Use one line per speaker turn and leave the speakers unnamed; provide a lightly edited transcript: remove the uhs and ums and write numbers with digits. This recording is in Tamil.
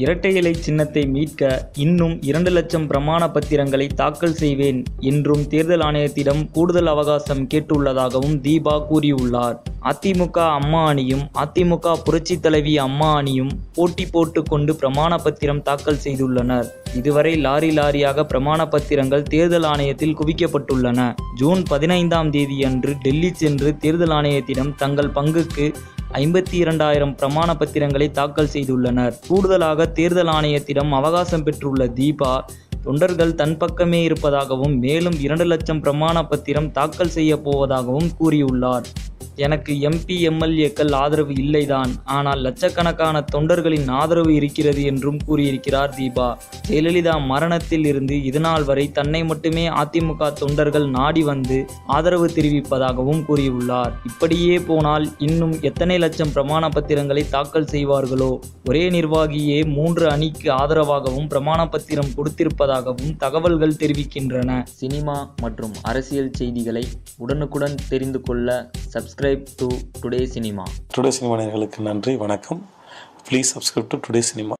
இரட்டை இலை சின்னத்தை மீட்க இன்னும் 2 லட்சம் பிரமாண பத்திரங்களை தாக்கல் செய்வேன் என்றும் தேர்தல் ஆணையத்திடம் கூடுதல் அவகாசம் கேட்டுள்ளதாகவும் தீபா கூறியுள்ளார். அதிமுக அம்மா அணியும் அதிமுக புரட்சித் தலைவி அம்மா அணியும் போட்டி போட்டு கொண்டு பிரமாண பத்திரம் தாக்கல் செய்துள்ளனர். இதுவரை லாரியாக பிரமாண பத்திரங்கள் தேர்தல் ஆணையத்தில் குவிக்கப்பட்டுள்ளன. ஜூன் 15ஆம் தேதியன்று டெல்லி சென்று தேர்தல் ஆணையத்திடம் தங்கள் பங்குக்கு 52,000 பிரமாண பத்திரங்களை தாக்கல் செய்துள்ளனர். கூடுதலாக தேர்தல் ஆணையத்திடம் அவகாசம் பெற்றுள்ள தீபா தொண்டர்கள் தன் பக்கமே இருப்பதாகவும் மேலும் 2 லட்சம் பிரமாண பத்திரம் தாக்கல் செய்ய போவதாகவும் கூறியுள்ளார். எனக்கு MP MLAக்கள் ஆதரவு இல்லைதான், ஆனால் லட்சக்கணக்கான தொண்டர்களின் ஆதரவு இருக்கிறது என்றும் கூறியிருக்கிறார் தீபா. ஜெயலலிதா மரணத்தில் இருந்து இதுநாள் வரை தன்னை மட்டுமே அதிமுக தொண்டர்கள் நாடி வந்து ஆதரவு தெரிவிப்பதாகவும் கூறியுள்ளார். இப்படியே போனால் இன்னும் எத்தனை லட்சம் பிரமாண பத்திரங்களை தாக்கல் செய்வார்களோ. ஒரே நிர்வாகியே 3 அணிக்கு ஆதரவாகவும் பிரமாண பத்திரம் கொடுத்திருப்பதாகவும் தகவல்கள் தெரிவிக்கின்றன. சினிமா மற்றும் அரசியல் செய்திகளை உடனுக்குடன் தெரிந்து கொள்ள subscribe to Today Cinema.
Today cinema நேயர்களுக்கு நன்றி, வணக்கம். Please subscribe to today cinema.